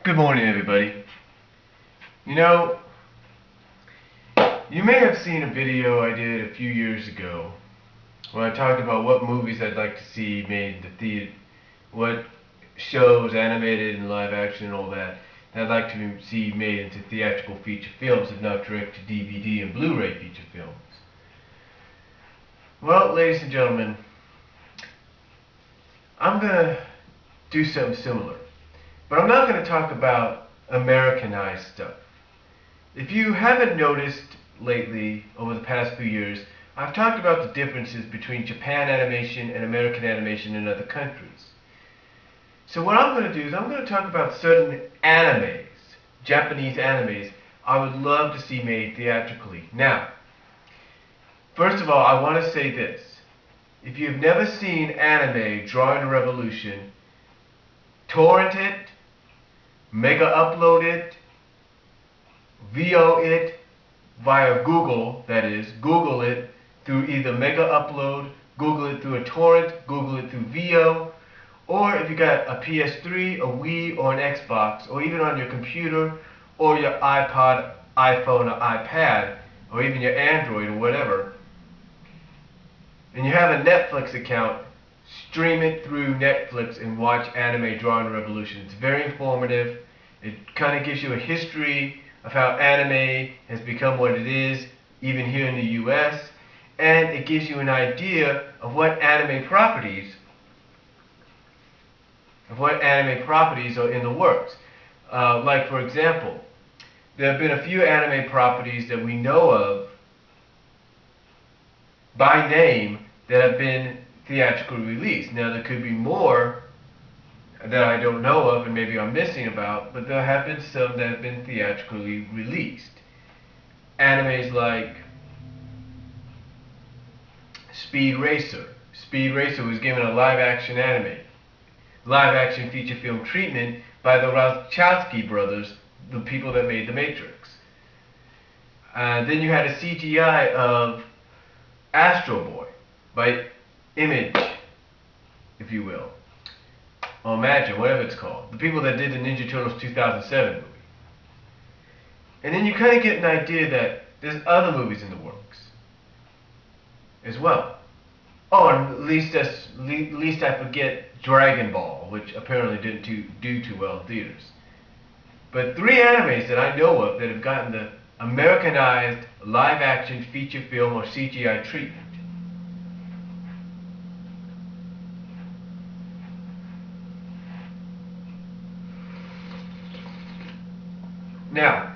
Good morning, everybody. You know, you may have seen a video I did a few years ago where I talked about what movies I'd like to see made in the theater, what shows, animated and live action and all that I'd like to see made into theatrical feature films, if not direct to DVD and Blu-ray feature films. Well, ladies and gentlemen, I'm going to do something similar. But I'm not going to talk about Americanized stuff. If you haven't noticed lately, over the past few years, I've talked about the differences between Japan animation and American animation in other countries. So what I'm going to do is I'm going to talk about certain animes, Japanese animes, I would love to see made theatrically. Now, first of all, I want to say this. If you've never seen anime Drawing a Revolution, torrent it, mega upload it, VO it via Google, that is, Google it through either mega upload, Google it through a torrent, Google it through VO, or if you got a PS3, a Wii, or an Xbox, or even on your computer, or your iPod, iPhone, or iPad, or even your Android or whatever, and you have a Netflix account, stream it through Netflix and watch Anime Drawing Revolution. It's very informative. It kind of gives you a history of how anime has become what it is, even here in the US, and it gives you an idea of what anime properties are in the works. Like, for example, there have been a few anime properties that we know of by name that have been theatrically released. Now, there could be more that I don't know of and maybe I'm missing about, but there have been some that have been theatrically released. Animes like Speed Racer. Speed Racer was given a live-action feature film treatment by the Wachowski brothers, the people that made The Matrix. Then you had a CGI of Astro Boy by Image, if you will, or Imagine, whatever it's called. The people that did the Ninja Turtles 2007 movie. And then you kind of get an idea that there's other movies in the works as well. Oh, and at least I forget Dragon Ball, which apparently didn't do too well in theaters. But 3 animes that I know of that have gotten the Americanized live-action feature film or CGI treatment. Now,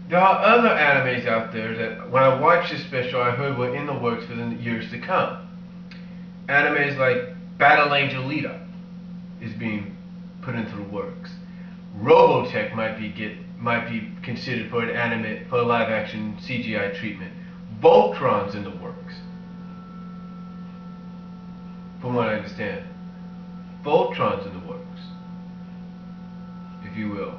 there are other animes out there that, when I watched this special, I heard were in the works for the years to come. Animes like Battle Angel Alita is being put into the works. Robotech might be considered for a live-action CGI treatment. Voltron's in the works, from what I understand. Voltron's in the works, if you will.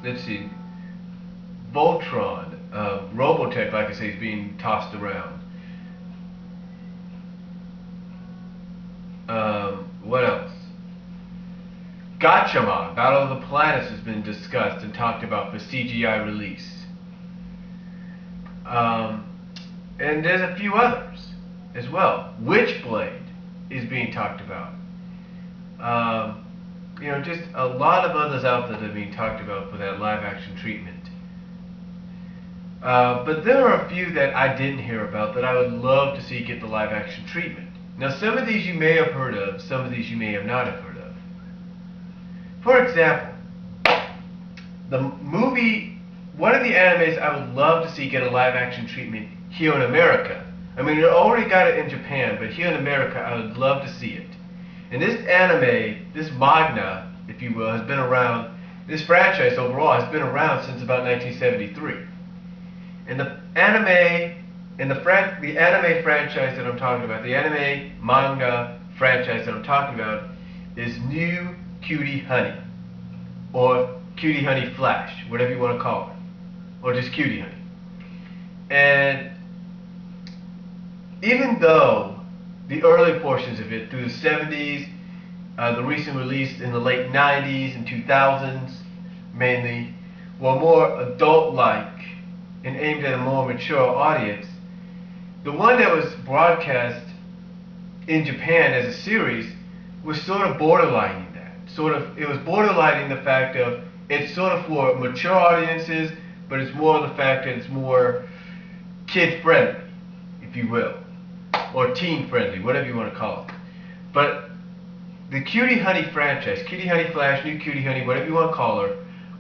Let's see. Voltron, Robotech, like I say, is being tossed around. What else? Gatchaman, Battle of the Planets, has been discussed and talked about for CGI release. And there's a few others as well. Witchblade is being talked about. Just a lot of others out there that are being talked about for that live-action treatment. But there are a few that I didn't hear about that I would love to see get the live-action treatment. Now, some of these you may have heard of, some of these you may have not have heard of. For example, one of the animes I would love to see get a live-action treatment here in America. I mean, it already got it in Japan, but here in America, I would love to see it. And this anime, this manga, if you will, has been around, this franchise overall has been around since about 1973. And the anime franchise that I'm talking about, the anime manga franchise that I'm talking about, is New Cutie Honey, or Cutie Honey Flash, whatever you want to call it, or just Cutie Honey. And even though the early portions of it through the 70s, the recent release in the late 90s and 2000s mainly, were more adult-like and aimed at a more mature audience. The one that was broadcast in Japan as a series was sort of borderlining that. It was borderlining the fact of it's sort of for mature audiences, but it's more the fact that it's more kid-friendly, if you will, or teen-friendly, whatever you want to call it. But the Cutie Honey franchise, Cutie Honey Flash, New Cutie Honey, whatever you want to call her,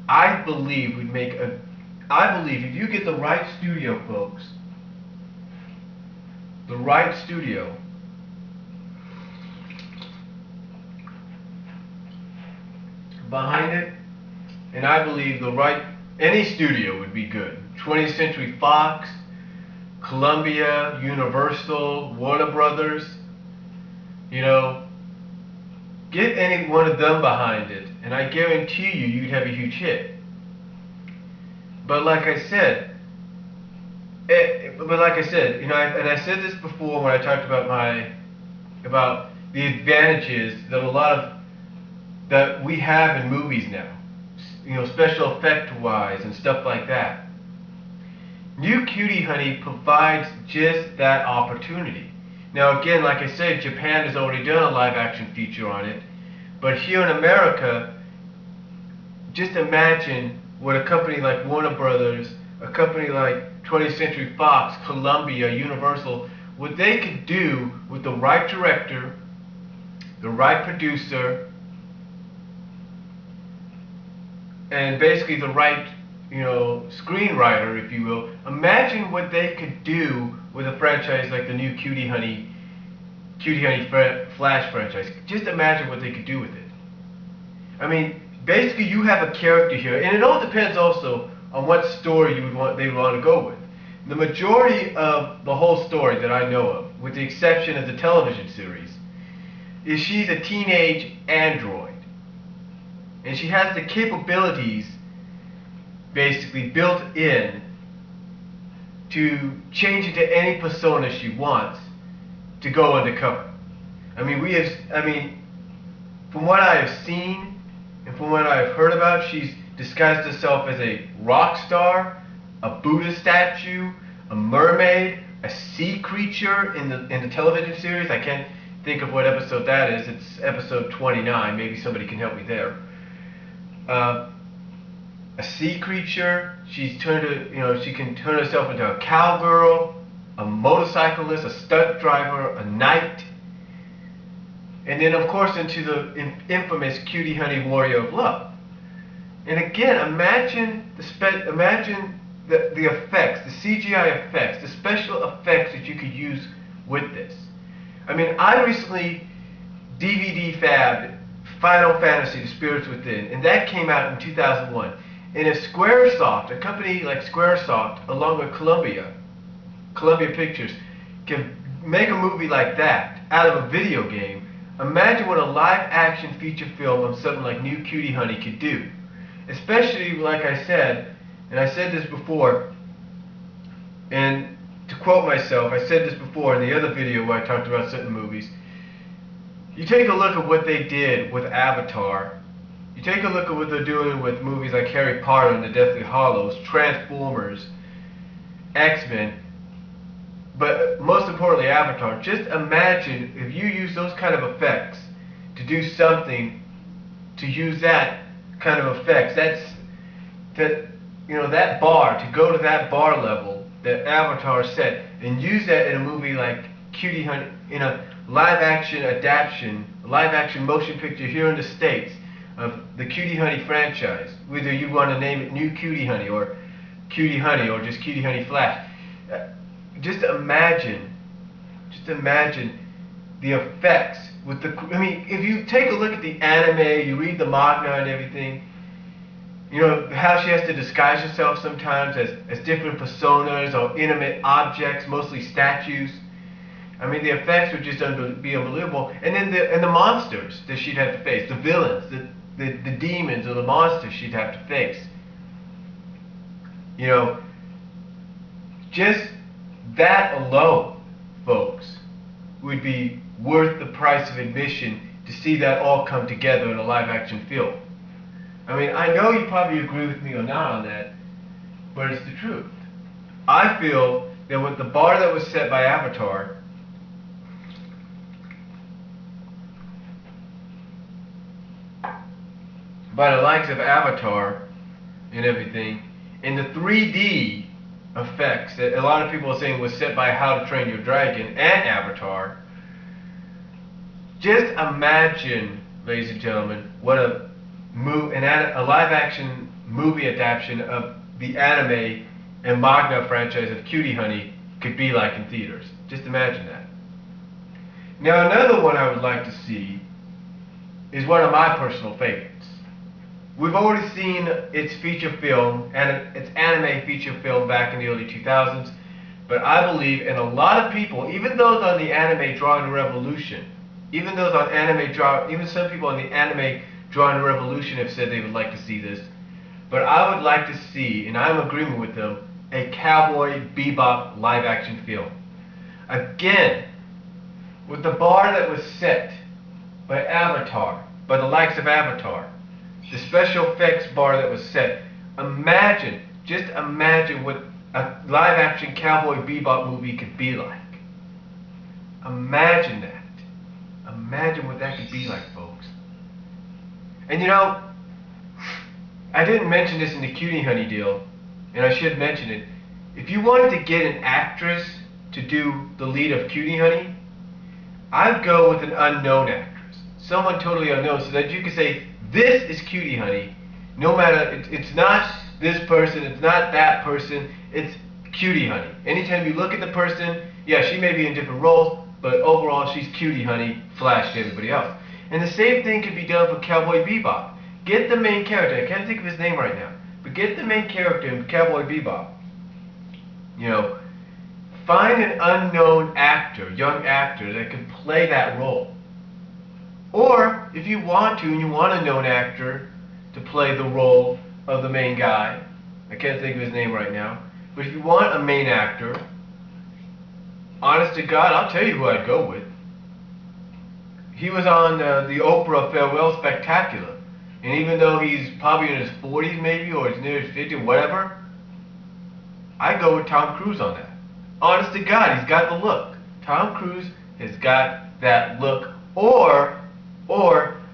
I believe would make a. I believe if you get the right studio, folks, the right studio, behind it, and I believe any studio would be good. 20th Century Fox, Columbia, Universal, Warner Brothers, get any one of them behind it, and I guarantee you'd have a huge hit. But like I said, and I said this before when I talked about the advantages that we have in movies now, special effect wise and stuff like that. New Cutie Honey provides just that opportunity. Now again, like I said, Japan has already done a live action feature on it, but here in America, just imagine what a company like Warner Brothers, a company like 20th Century Fox, Columbia, Universal, what they could do with the right director, the right producer, and basically the right, screenwriter, if you will. Imagine what they could do with a franchise like the new Cutie Honey Flash franchise. Just imagine what they could do with it. I mean, basically you have a character here, and it all depends also on what story they would want to go with. The majority of the whole story that I know of, with the exception of the television series, is she's a teenage android. And she has the capabilities basically built in to change into any persona she wants to go undercover. From what I have seen and from what I have heard about, she's disguised herself as a rock star, a Buddha statue, a mermaid, a sea creature in the television series. I can't think of what episode that is. It's episode 29. Maybe somebody can help me there. A sea creature. She can turn herself into a cowgirl, a motorcyclist, a stunt driver, a knight, and then of course into the infamous Cutie Honey Warrior of Love. And again, imagine the effects, the CGI effects, the special effects that you could use with this. I mean, I recently DVD fabbed Final Fantasy: The Spirits Within, and that came out in 2001. And if Squaresoft, a company like Squaresoft, along with Columbia Pictures, can make a movie like that out of a video game, imagine what a live-action feature film of something like New Cutie Honey could do. Especially, like I said, and I said this before, and to quote myself, I said this before in the other video where I talked about certain movies. You take a look at what they did with Avatar. You take a look at what they're doing with movies like Harry Potter and the Deathly Hallows, Transformers, X-Men, but most importantly Avatar. Just imagine if you use those kind of effects to do something, to use that kind of effects, that bar, to go to that bar level that Avatar set, and use that in a movie like Cutie Honey, in a live-action adaptation, live-action motion picture here in the States of the Cutie Honey franchise, whether you want to name it New Cutie Honey or just Cutie Honey Flash. Just imagine the effects with if you take a look at the anime, you read the manga and everything, how she has to disguise herself sometimes as different personas or inanimate objects, mostly statues. I mean, the effects would just be unbelievable. And then the monsters that she'd have to face, the villains, the demons or the monsters she'd have to face. Just that alone, folks, would be worth the price of admission to see that all come together in a live-action film. I mean, I know you probably agree with me or not on that, but it's the truth. I feel that with the bar that was set by Avatar, by the likes of Avatar and everything, and the 3D effects that a lot of people are saying was set by How to Train Your Dragon and Avatar, just imagine, ladies and gentlemen, what a live-action movie adaptation of the anime and manga franchise of Cutie Honey could be like in theaters. Just imagine that. Now, another one I would like to see is one of my personal favorites. We've already seen its feature film, and its anime feature film back in the early 2000s, but I believe, and a lot of people, even those on the anime Drawing the Revolution, even some people on the anime Drawing the Revolution have said they would like to see this, but I would like to see, and I'm in agreement with them, a Cowboy Bebop live-action film. Again, with the bar that was set by Avatar, by the likes of Avatar, the special effects bar that was set. Just imagine what a live-action Cowboy Bebop movie could be like. Imagine that. Imagine what that could be like, folks. And you know, I didn't mention this in the Cutie Honey deal, and I should mention it. If you wanted to get an actress to do the lead of Cutie Honey, I'd go with an unknown actress. Someone totally unknown, so that you could say, this is Cutie Honey. No matter, it's not this person, it's not that person, it's Cutie Honey. Anytime you look at the person, yeah, she may be in different roles, but overall she's Cutie Honey, flash to everybody else. And the same thing could be done for Cowboy Bebop. Get the main character, I can't think of his name right now, but get the main character in Cowboy Bebop. You know, find an unknown actor, young actor, that can play that role. Or, if you want to, and you want a known actor to play the role of the main guy, I can't think of his name right now, but if you want a main actor, honest to God, I'll tell you who I'd go with. He was on the Oprah Farewell Spectacular, and even though he's probably in his 40s maybe, or he's near his 50s, whatever, I'd go with Tom Cruise on that. Honest to God, he's got the look. Tom Cruise has got that look. Or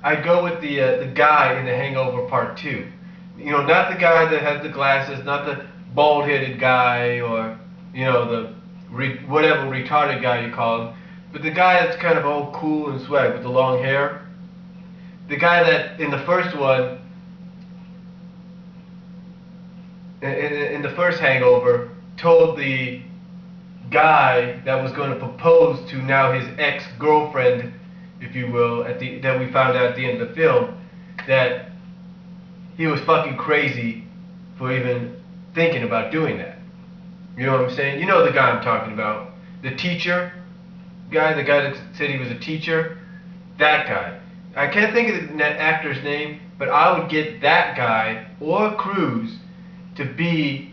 I'd go with the guy in The Hangover Part 2. You know, not the guy that has the glasses, not the bald-headed guy, or, you know, the whatever retarded guy you call him, but the guy that's kind of all cool and swag with the long hair. The guy that in the first one, in the first Hangover, told the guy that was going to propose to now his ex-girlfriend, if you will, that we found out at the end of the film, that he was fucking crazy for even thinking about doing that. You know what I'm saying? You know the guy I'm talking about. The teacher guy, the guy that said he was a teacher. That guy. I can't think of the actor's name, but I would get that guy or Cruise to play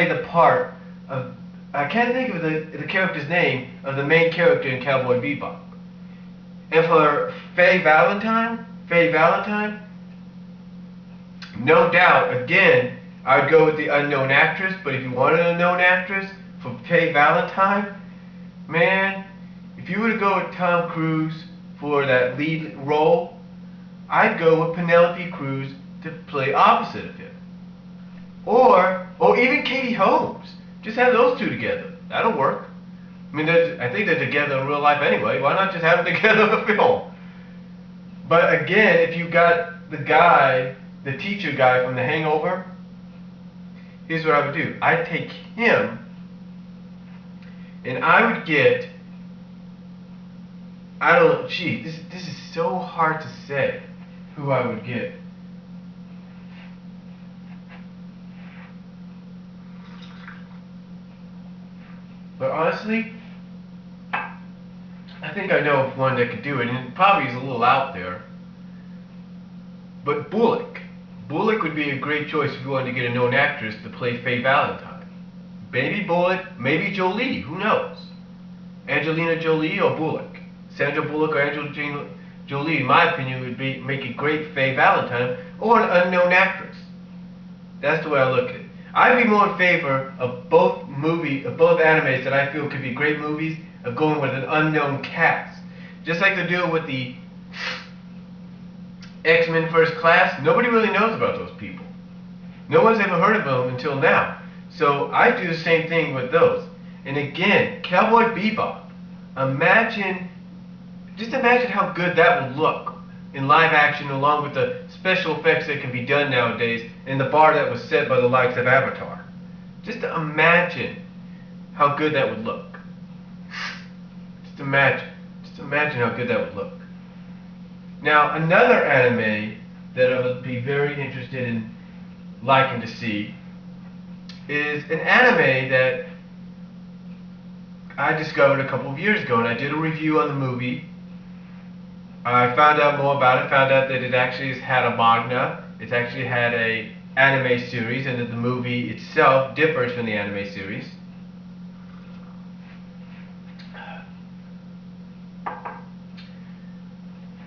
the part of, I can't think of the character's name of the main character in Cowboy Bebop. And for Faye Valentine, no doubt, again, I'd go with the unknown actress, but if you wanted a known actress for Faye Valentine, man, if you were to go with Tom Cruise for that lead role, I'd go with Penelope Cruz to play opposite of him. Or even Katie Holmes. Just have those two together. That'll work. I mean, I think they're together in real life anyway. Why not just have them together in the film? But again, if you got the guy, the teacher guy from The Hangover, here's what I would do. I'd take him, and I would get, I don't know, gee, this is so hard to say who I would get. But honestly, I think I know of one that could do it, and it probably is a little out there. But Bullock. Bullock would be a great choice if you wanted to get a known actress to play Faye Valentine. Maybe Bullock, maybe Jolie, who knows? Angelina Jolie or Bullock. Sandra Bullock or Angelina Jolie, in my opinion, would make a great Faye Valentine or an unknown actress. That's the way I look at it. I'd be more in favor of both animes that I feel could be great movies, of going with an unknown cast. Just like they're doing with the X-Men First Class, nobody really knows about those people. No one's ever heard of them until now. So I do the same thing with those. And again, Cowboy Bebop. Just imagine how good that would look in live action, along with the special effects that can be done nowadays, and the bar that was set by the likes of Avatar. Just imagine how good that would look. Just imagine how good that would look. Now, another anime that I would be very interested in liking to see is an anime that I discovered a couple of years ago, and I did a review on the movie. I found out more about it, found out that it actually has had a manga, it's actually had a anime series, and that the movie itself differs from the anime series.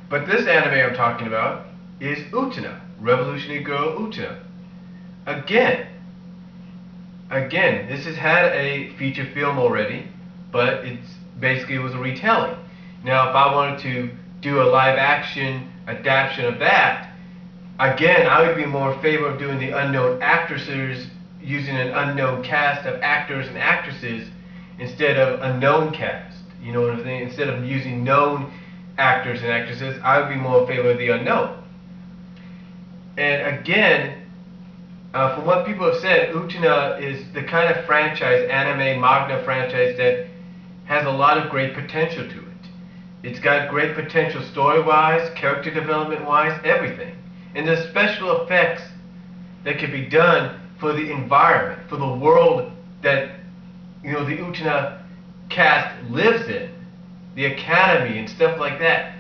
But this anime I'm talking about is Utena, Revolutionary Girl Utena. Again, this has had a feature film already, but it was a retelling. Now, if I wanted to do a live action adaptation of that, again, I would be more in favor of doing the unknown actresses, using an unknown cast of actors and actresses instead of a known cast. You know what I'm saying? Instead of using known actors and actresses, I would be more in favor of the unknown. And again, from what people have said, Utena is the kind of franchise, anime manga franchise, that has a lot of great potential to it. It's got great potential story-wise, character development-wise, everything. And the special effects that can be done for the environment, for the world that, you know, the Utena cast lives in, the academy and stuff like that,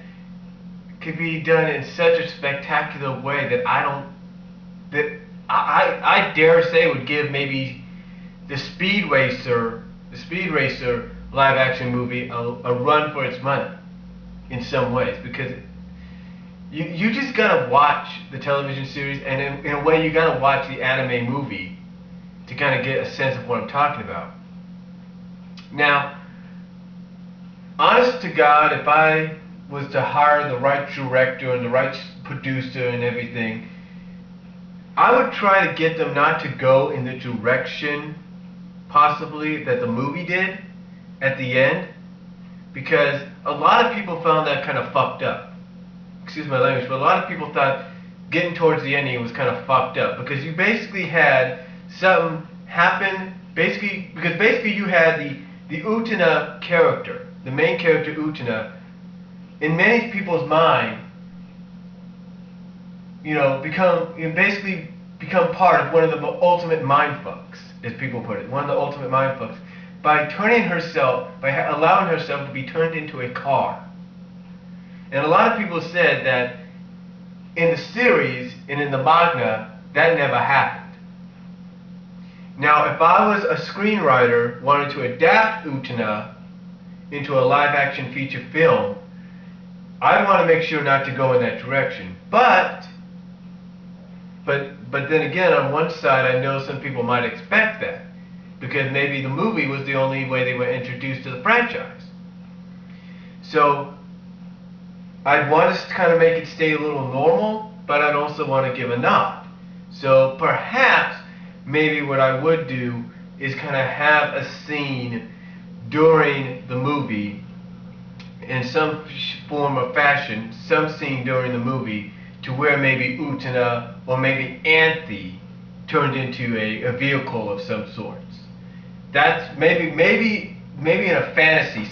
could be done in such a spectacular way that I dare say would give maybe the Speed Racer live action movie a run for its money in some ways, because you just gotta watch the television series, and in a way you gotta watch the anime movie to kind of get a sense of what I'm talking about. Now, honest to God, if I was to hire the right director and the right producer and everything, I would try to get them not to go in the direction possibly that the movie did at the end, because a lot of people found that kind of fucked up. Excuse my language, but a lot of people thought getting towards the ending was kind of fucked up, because you basically had something happen, because you had the Utena character, the main character Utena, in many people's mind, you know, become part of one of the ultimate mindfucks, as people put it, one of the ultimate mindfucks, by allowing herself to be turned into a car. And a lot of people said that in the series and in the manga, that never happened. Now, if I was a screenwriter wanting to adapt Utena into a live-action feature film, I'd want to make sure not to go in that direction. But then again, on one side, I know some people might expect that, because maybe the movie was the only way they were introduced to the franchise. So I'd want us to kind of make it stay a little normal, but I'd also want to give a nod. So perhaps, maybe what I would do is kind of have a scene during the movie, in some form or fashion, some scene during the movie, to where maybe Utena or maybe Anthe turned into a vehicle of some sorts. That's maybe in a fantasy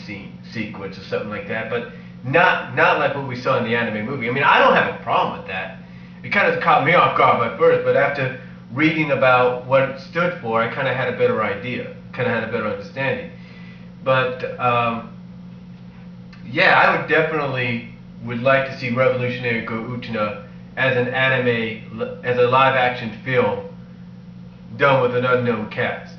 sequence or something like that, but not like what we saw in the anime movie. I mean, I don't have a problem with that. It kind of caught me off guard at first, but after reading about what it stood for, I kind of had a better idea, kind of had a better understanding. But yeah, I would like to see Revolutionary Girl Utena as an anime, as a live-action film done with an unknown cast.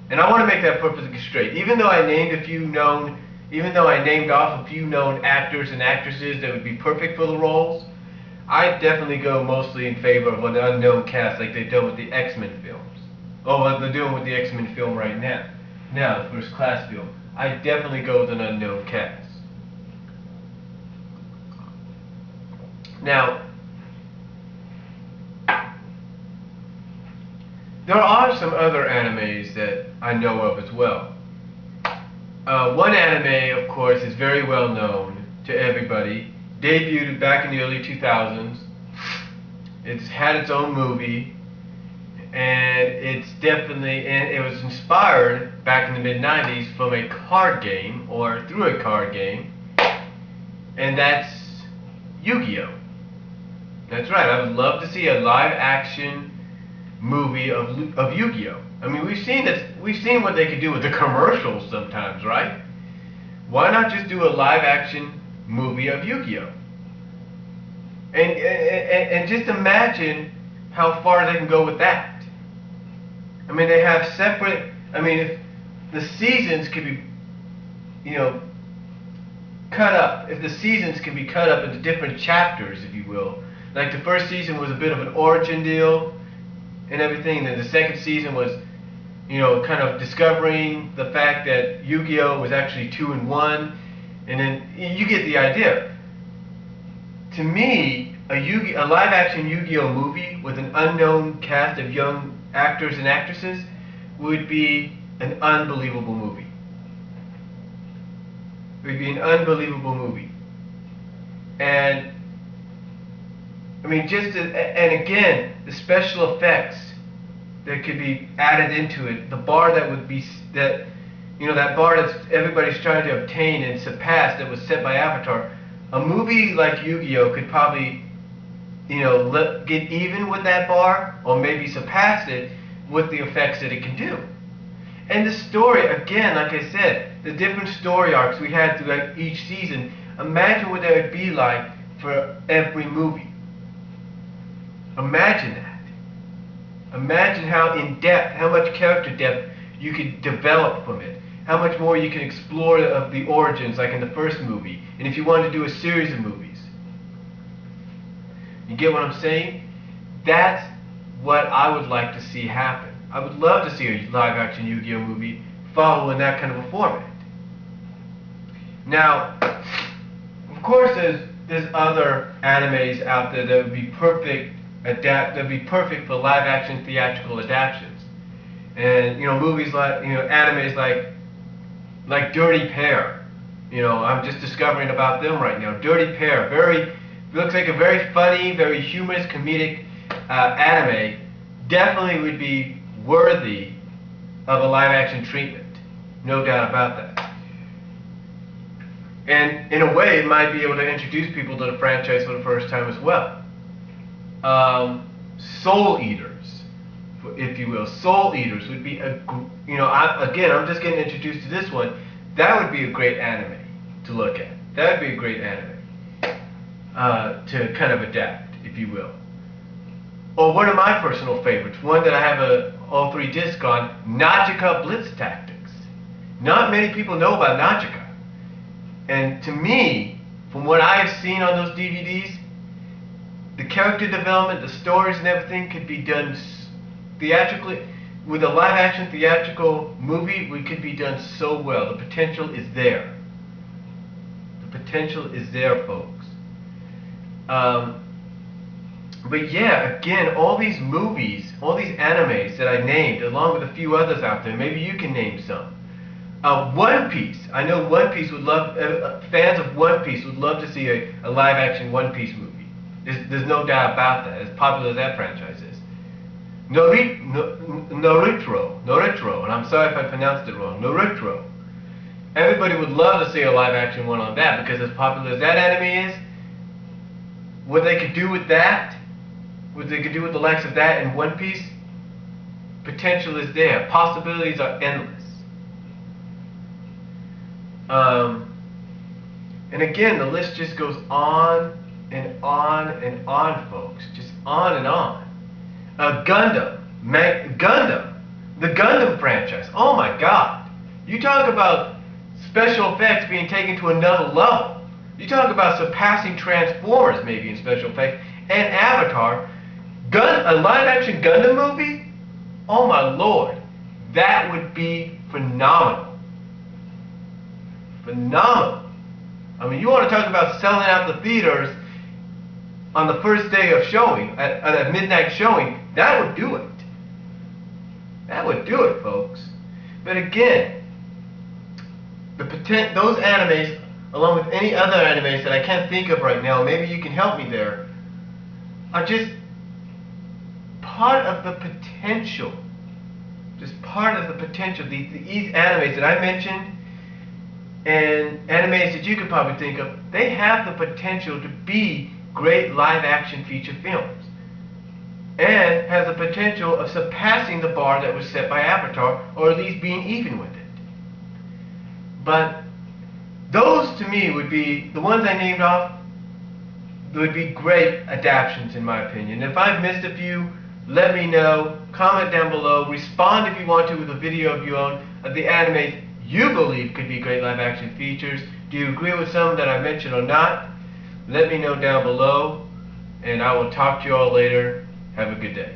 And I want to make that perfectly straight. Even though I named a few known even though I named off a few known actors and actresses that would be perfect for the roles, I definitely go mostly in favor of an unknown cast like they've done with the X-Men films. Oh, what they're doing with the X-Men film right now. Now, the First Class film. I definitely go with an unknown cast. Now, there are some other animes that I know of as well. One anime, of course, is very well known to everybody. Debuted back in the early 2000s. It's had its own movie, and it was inspired back in the mid-90s from a card game, or through a card game, and that's Yu-Gi-Oh! That's right, I would love to see a live-action movie of Yu-Gi-Oh! I mean, we've seen what they could do with the commercials sometimes, right? Why not just do a live-action movie of Yu-Gi-Oh! And just imagine how far they can go with that. I mean, they have separate. I mean, if the seasons could be, cut up. If the seasons can be cut up into different chapters, if you will. Like the first season was a bit of an origin deal and everything. And then the second season was, kind of discovering the fact that Yu-Gi-Oh! Was actually 2 in 1. And then you get the idea. To me, a live-action Yu-Gi-Oh! Movie with an unknown cast of young actors and actresses would be an unbelievable movie. It would be an unbelievable movie. And I mean, and again, the special effects that could be added into it, the bar that would be that bar that everybody's trying to obtain and surpass that was set by Avatar. A movie like Yu-Gi-Oh! Could probably, get even with that bar, or maybe surpass it with the effects that it can do. And the story, again, like I said, the different story arcs we had throughout each season, imagine what that would be like for every movie. Imagine that. Imagine how in-depth, how much character depth you could develop from it. How much more you can explore of the origins, like in the first movie. And if you wanted to do a series of movies. You get what I'm saying? That's what I would like to see happen. I would love to see a live-action Yu-Gi-Oh! Movie following that kind of a format. Now, of course, there's other animes out there that would be perfect for live-action theatrical adaptations. And movies like animes like Dirty Pair. I'm just discovering about them right now. Dirty Pair, looks like a very funny, very humorous, comedic anime. Definitely would be worthy of a live-action treatment. No doubt about that. And in a way, it might be able to introduce people to the franchise for the first time as well. Soul Eaters, if you will. Soul Eaters would be I'm just getting introduced to this one. That would be a great anime to look at. That would be a great anime to kind of adapt, if you will. Or one of my personal favorites, one that I have all 3 discs on, Najica Blitz Tactics. Not many people know about Najica. And to me, from what I've seen on those DVDs, the character development, the stories and everything could be done theatrically. With a live-action theatrical movie, it could be done so well. The potential is there. The potential is there, folks. But yeah, again, all these movies, all these animes that I named, along with a few others out there, maybe you can name some. One Piece. I know One Piece would love, fans of One Piece would love to see a live-action One Piece movie. There's no doubt about that, as popular as that franchise is. Naruto, and I'm sorry if I pronounced it wrong, Naruto. Everybody would love to see a live-action one on that, because as popular as that anime is, what they could do with that, what they could do with the likes of that and One Piece, potential is there. Possibilities are endless. And again, the list just goes on and on and on, folks. Just on and on. Gundam. The Gundam franchise. Oh my God. You talk about special effects being taken to another level. You talk about surpassing Transformers maybe in special effects and Avatar. A live-action Gundam movie? Oh my lord, that would be phenomenal. Phenomenal. I mean, you want to talk about selling out the theaters on the first day of showing, at a midnight showing, that would do it. That would do it, folks. But again, those animes, along with any other animes that I can't think of right now, maybe you can help me there, are just part of the potential. Just part of the potential. These animes that I mentioned and animes that you could probably think of, they have the potential to be great live-action feature films, and has the potential of surpassing the bar that was set by Avatar, or at least being even with it. But those to me would be, the ones I named off, would be great adaptations in my opinion. If I've missed a few, let me know, comment down below, respond if you want to with a video of your own of the animes you believe could be great live-action features. Do you agree with some that I mentioned or not? Let me know down below, and I will talk to you all later. Have a good day.